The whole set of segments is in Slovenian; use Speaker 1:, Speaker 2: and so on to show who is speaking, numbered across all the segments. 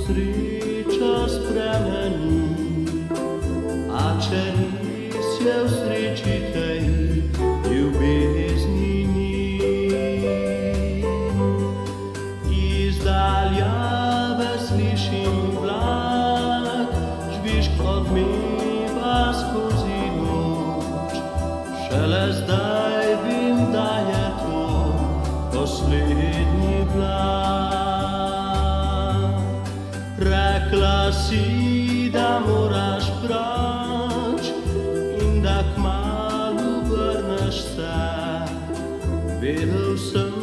Speaker 1: sreča spremeni, a če res je v sreči tej ljubezni ni. Iz daljave slišim vlak, žvižg odmeva skozi noč, šele zdaj vem, da je to poslednji vlak. Rekla si, da moraš proč in da kmalu vrneš se. Vedel sem,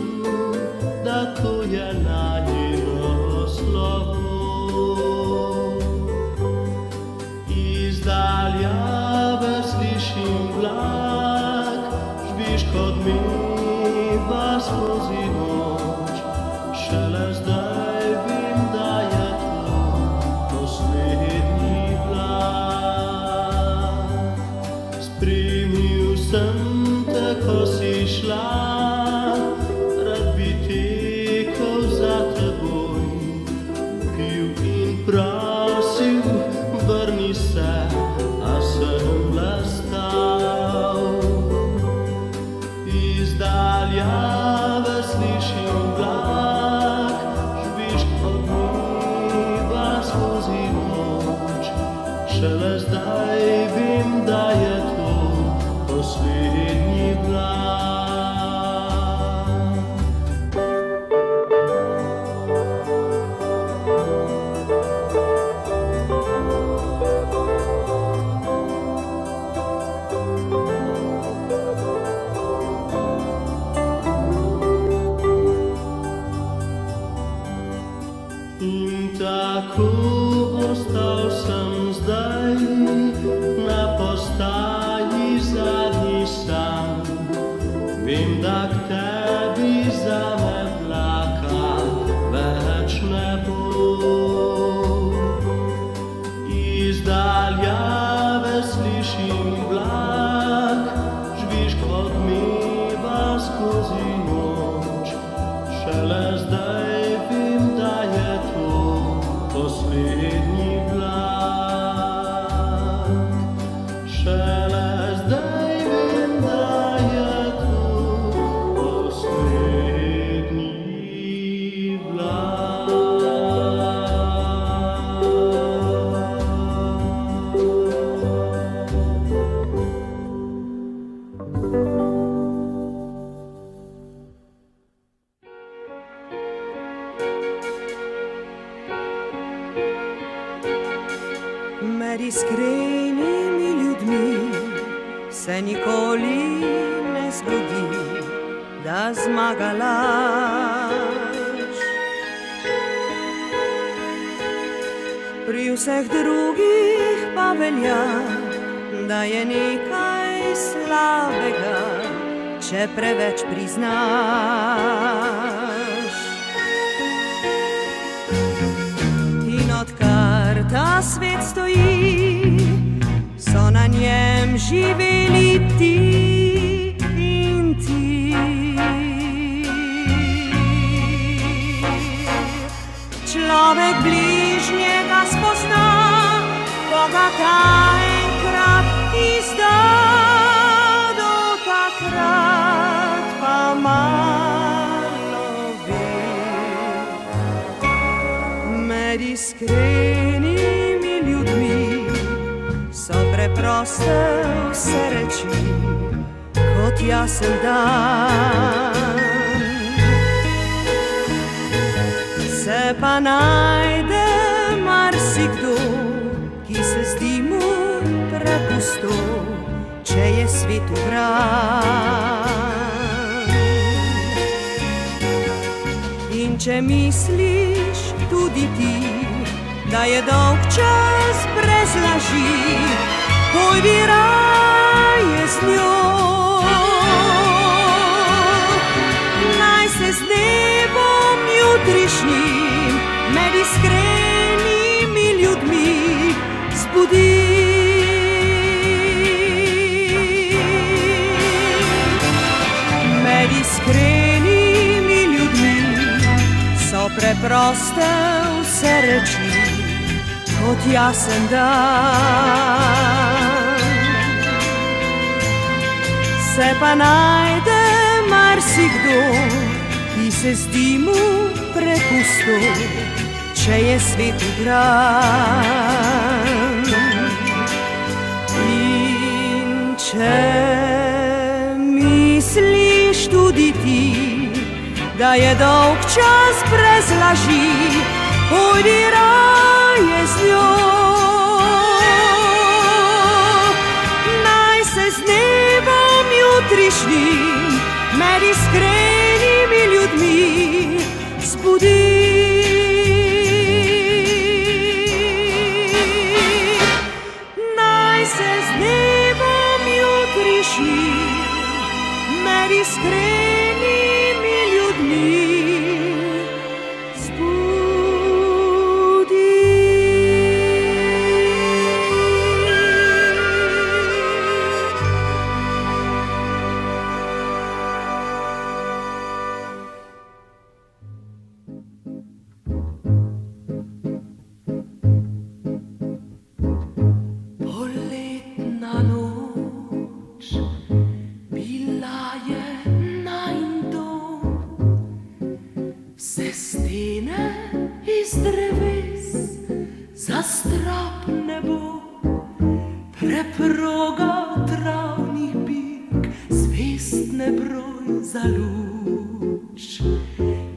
Speaker 1: da to je najino slovo. Iz daljave slišim vlak, žvižg odmeva skozi noč, šele zdaj vem, da je to poslednji vlak. Spremil sem te, ko si šla, rad bi tekel za teboj, pil in prosil, vrni se, a sem le stal. Iz daljave slišim vlak, žvižg odmeva skozi noč, šele zdaj vem, da je to poslednji vlak. In tako ostal sem zdaj na postaji zadnji sam. Vem, da k tebi zame vlaka več ne bo. Iz daljave slišim vlak, žvižg odmeva skozi noč, šele zdaj vem, da je to poslednji vlak. Šele zdaj vem, da je to poslednji vlak.
Speaker 2: Med iskrenimi ljudmi se nikoli ne zgodi, da zmaga laž. Pri vseh drugih pa velja, da je nekaj slabega, če preveč priznaš. In odkar ta svet stoji, so na njem živeli ti in ti. Človek bližnjega spozna, ko ga ta enkrat izda, do takrat pa malo ve. Med iskrenimi ljudmi so preproste vse reči, kot jasen dan. Se pa najde marsikdo, ki se zdi mu prepusto, če je svet ubran. In če misliš tudi ti, da je dolg čas brez laži, pojdi raje z njo. Naj se z dnevom jutrišnjim med iskrenimi ljudmi zbudi. Med iskrenimi ljudmi so preproste vse reči, kot jasen dan. Se pa najde marsikdo, ki se zdi mu prepusto, če je svet ugran. In če misliš tudi ti, da je dolg čas brez laži, pojdi raje z njo. Naj se z dnevom jutrišnjim med iskrenimi ljudmi zbudi. Naj se z dnevom jutrišnjim med iskrenimi ljudmi zbudi. Poletna noč, bila je najin dom, vse stene iz dreves, za strop nebo, preproga travnih bilk, zvest nebroj za luč.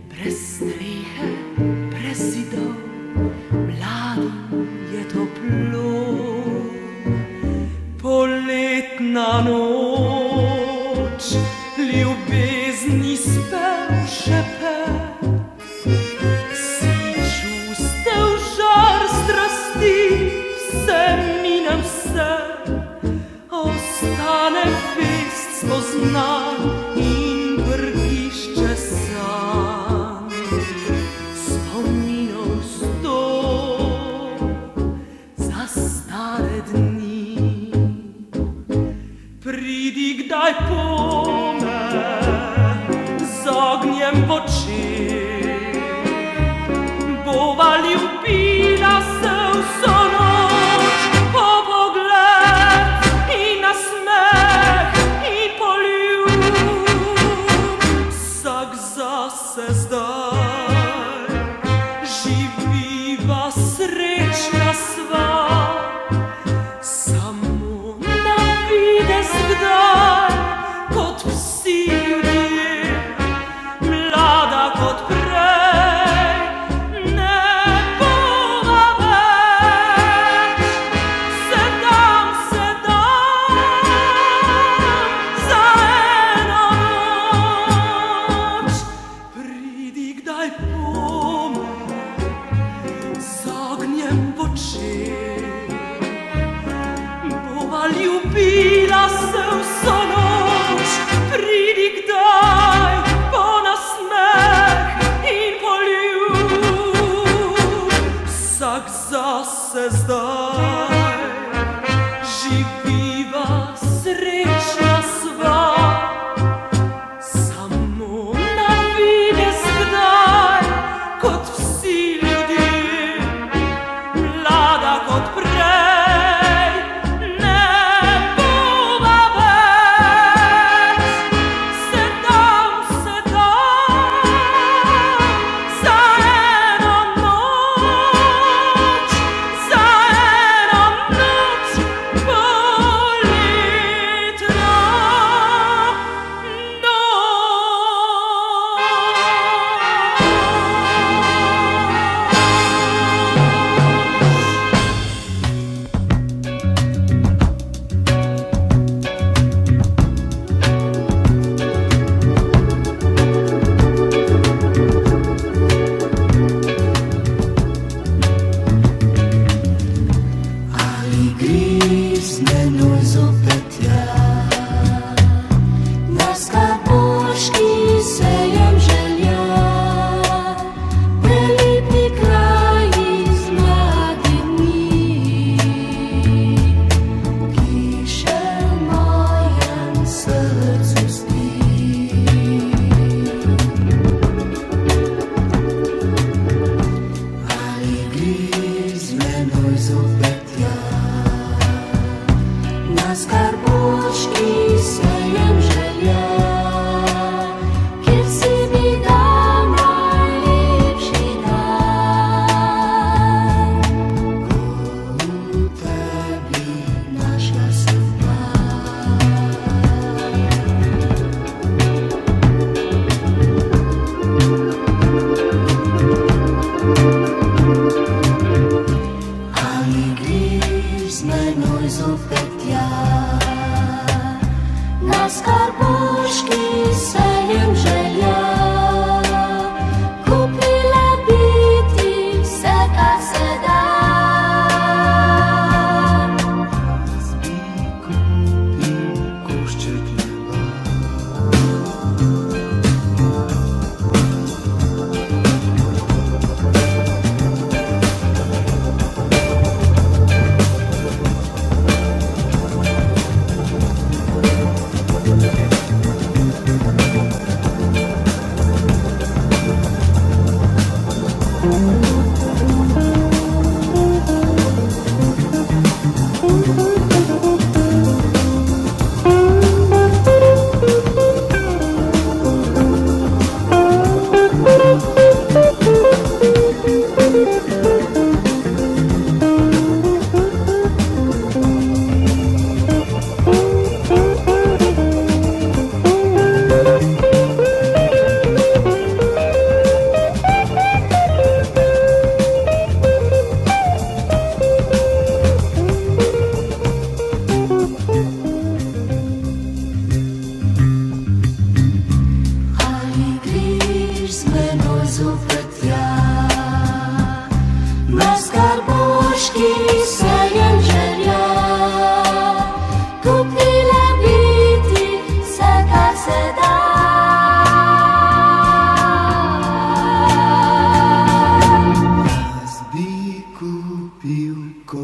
Speaker 2: Brez strehe, brez zidov, mladim je toplo. Poletna noč, ljubezni spev šepet, si čustev žar strasti, vse mine vse, ostane vest spoznan in vrtišče san. Spominov sto za stare dni, pridi kdaj pome z ognjem v očeh, bova ljubila se vso noč, po pogled in nasmeh in poljub. Vsak zase zdaj, živiva srečna sva, samo na videz kdaj, kot vsi ljudje, mlada kot prej, ne bova več. Se dam za eno noč, pridi kdaj pome z ognjem v očeh, bova ljubila se vso noč, pridi kdaj po nasmeh in poljub. Vsak zase zdaj, živiva srečna sva, samo na videz kdaj, kot vsi ljudje, mlada kot prej, ne bova več. Se dam za eno noč, za eno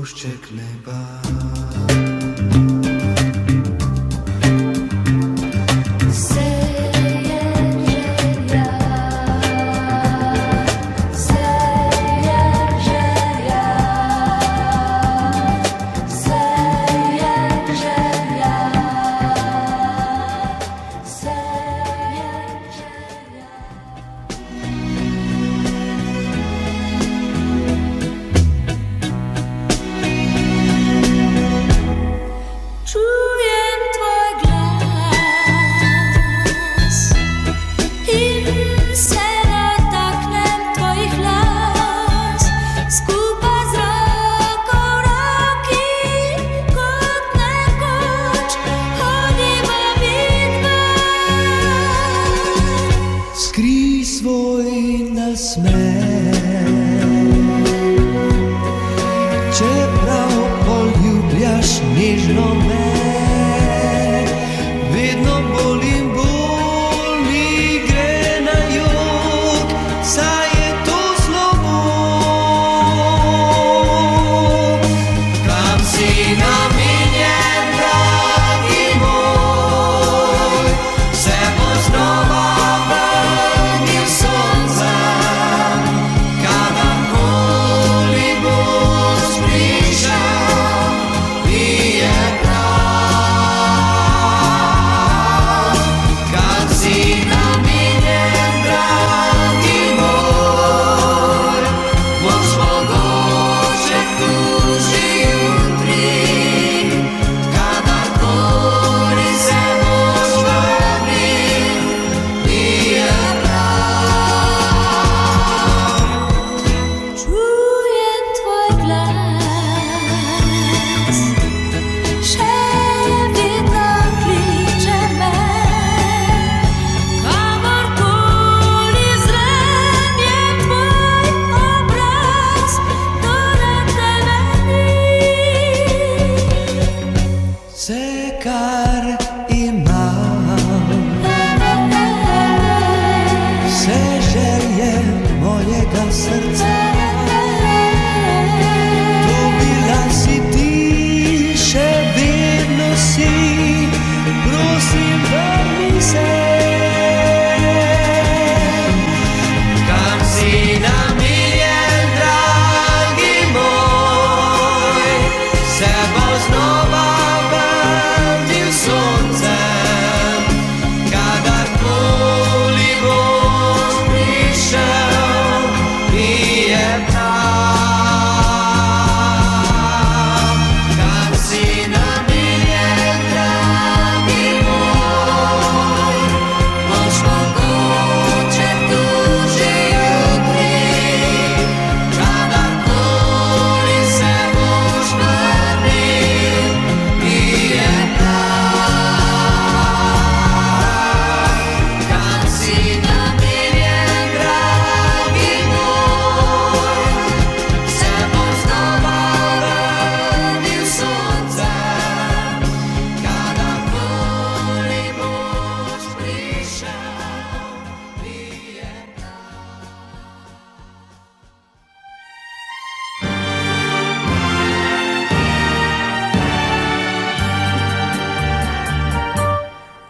Speaker 1: košček neba. Skryj svoj nasmeh, čeprav poljubljaš nežno me. Vedno bolim bolj mi gre na jug, saj je to slovo. Kam si namenjen, dragi moj, se bo znova kar imam, vse želje mojega srca. Dobila si ti, še vedno si, prosim, vrni se. Kam si namenjen, dragi moj, se bo znova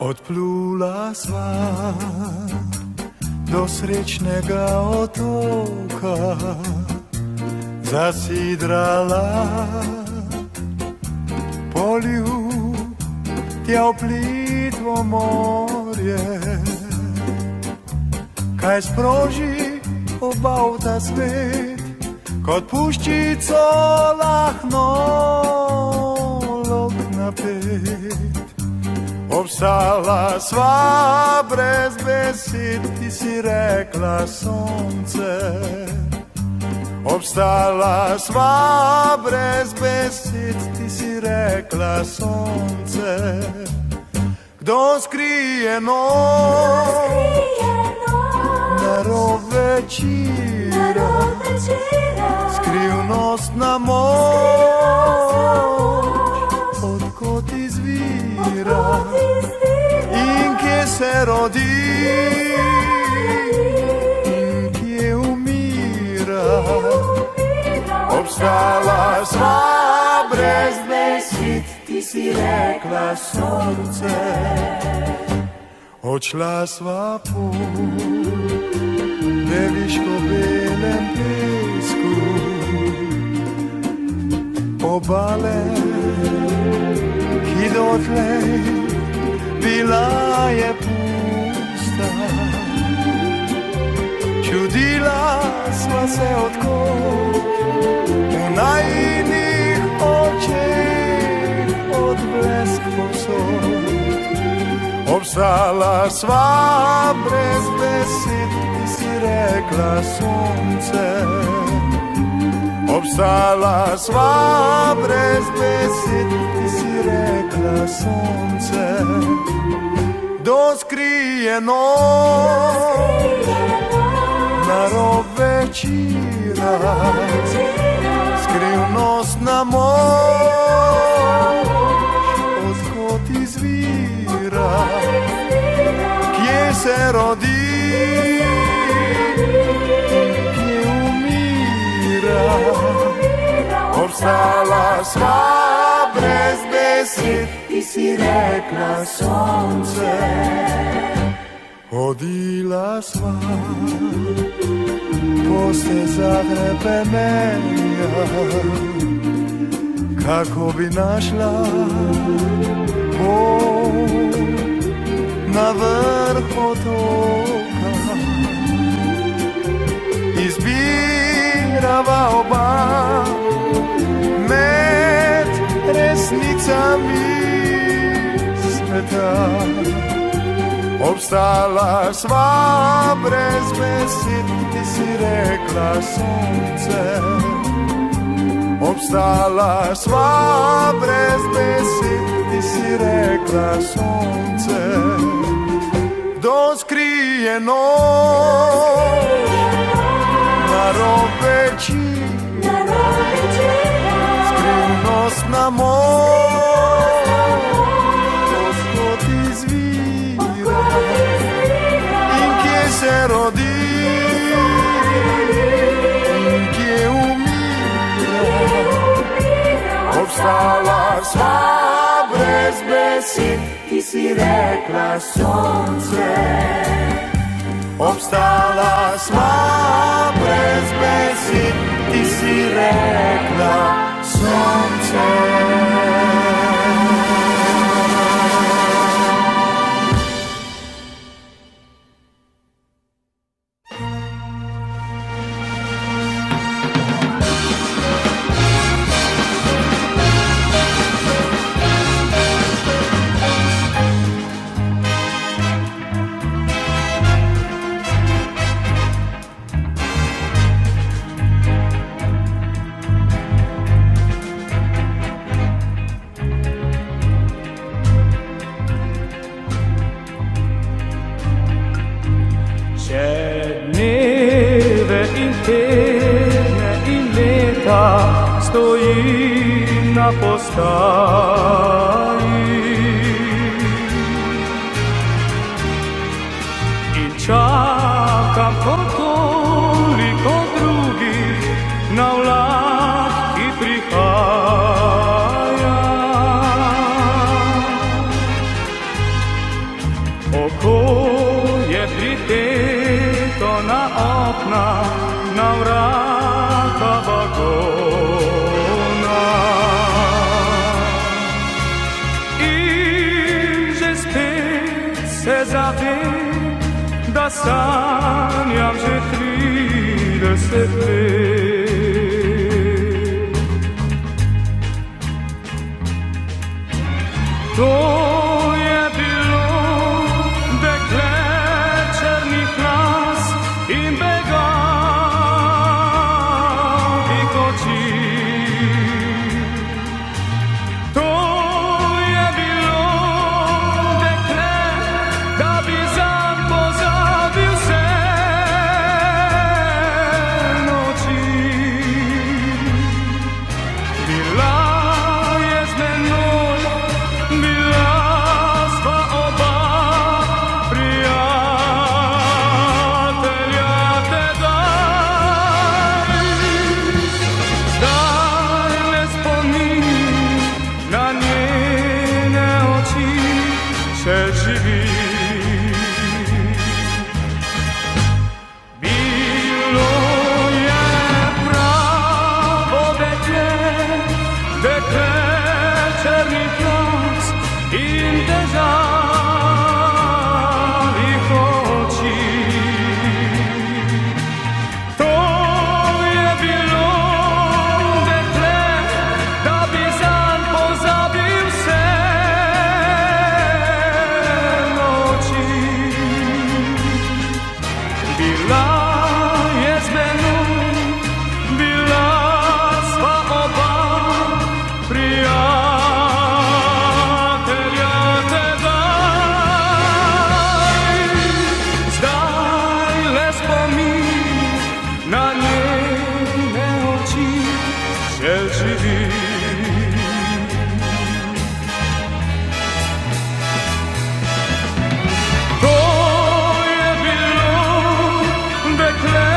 Speaker 3: Odplula sva do srečnega otoka, zasidrala poljubja v plitvo morje. Kaj sproži oba ta svet, kot puščico lahno lok napet. Obstala sva brez besed, ti si rekla sonce. Obstala sva brez besed, ti si rekla sonce. Kdo skrije noč, narod večera, skrivnostna moč, odkot izvira in kje se rodi in kje umira. Obstala sva brez besed, ti si rekla sonce. Odšla sva pot, deviško belem pesku, obale, ki dotlej bila je pusta. Čudila sva se odkot v najinih očeh odblesk povsod. Obstala sva brez besed, ti si rekla sonce. Obstala sva brez besed, ti si rekla sonce. Kdo skrije noč na rob večera, skrivnostna moč, odkot izvira, kje se rodi, kje umira. Obstala sva brez besed, ti si rekla sonce. Hodila sva po stezah hrepenenja, kako bi našla pot na vrh otoka. Izbirava oba med resnicami sveta. Obstala sva brez besed, ti si rekla sonce. Obstala sva brez besed, ti si rekla sonce. Kdo skrije noč na rob večera, skrivnostna moč, odkot izvira in kje se rodi in kje umira. Obstala sva brez besed, ti si rekla sonce. Obstala sva brez besed, ti si rekla sonce.
Speaker 4: Stojim na postaji in čakam kot toliko drugih na vlak, ki prihaja. Oko je priteto na okna, na vrata vagona. Se zavem, da sanjam že 30 let. To je bilo dekle črnih las in begavih oči. Noči dekle črnih las in težavih oči. To je bilo dekle, da bi zanj pozabil vse noči. Bila je z menoj, bila sva oba prijatelja tedaj. Zdaj le spomin na njene oči še živi. To je bilo dekle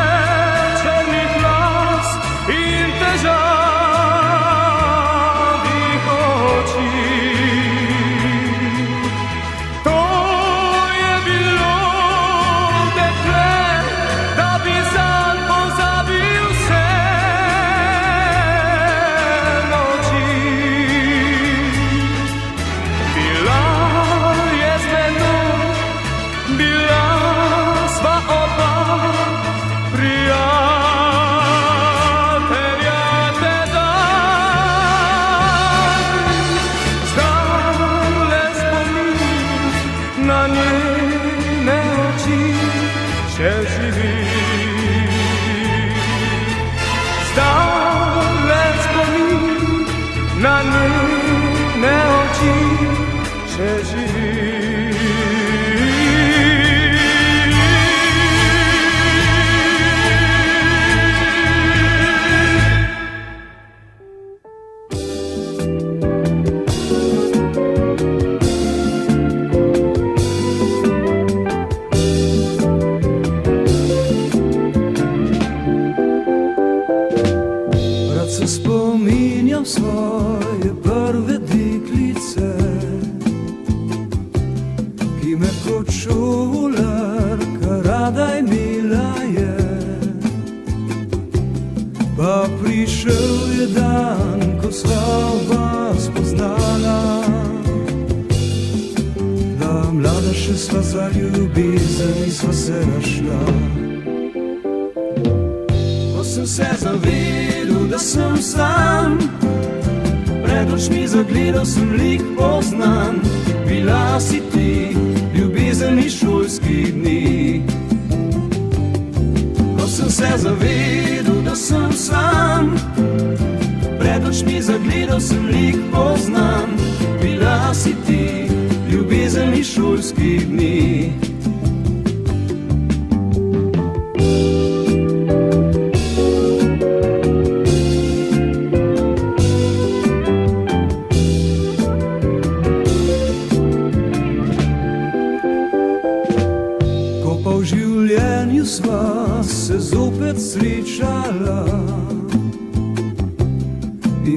Speaker 4: črnih las in težavih oči. To je bilo dekle, da bi zanj pozabil vse noči. Bila je z menoj, bila sva oba prijatelja tedaj. Zdaj le spomin na njene oči še živi. Zdaj le spomin na njene oči še živi.
Speaker 1: Rad se spominjam svoje prve deklice, ki me kot šolarka rada imela je. Pa prišel je dan, ko sva oba spoznala, da mlada še sva za ljubezen in sva se našla. Ko sem se zavedel, da sem sam, pred očmi zagledal sem lik poznan. Bila si ti, ljubezen iz šolskih dni. Ko sem se zavedel, da sem sam, pred očmi zagledal sem lik poznan. Bila si ti, ljubezen iz šolskih dni. Ko pa v življenju sva se zopet srečala,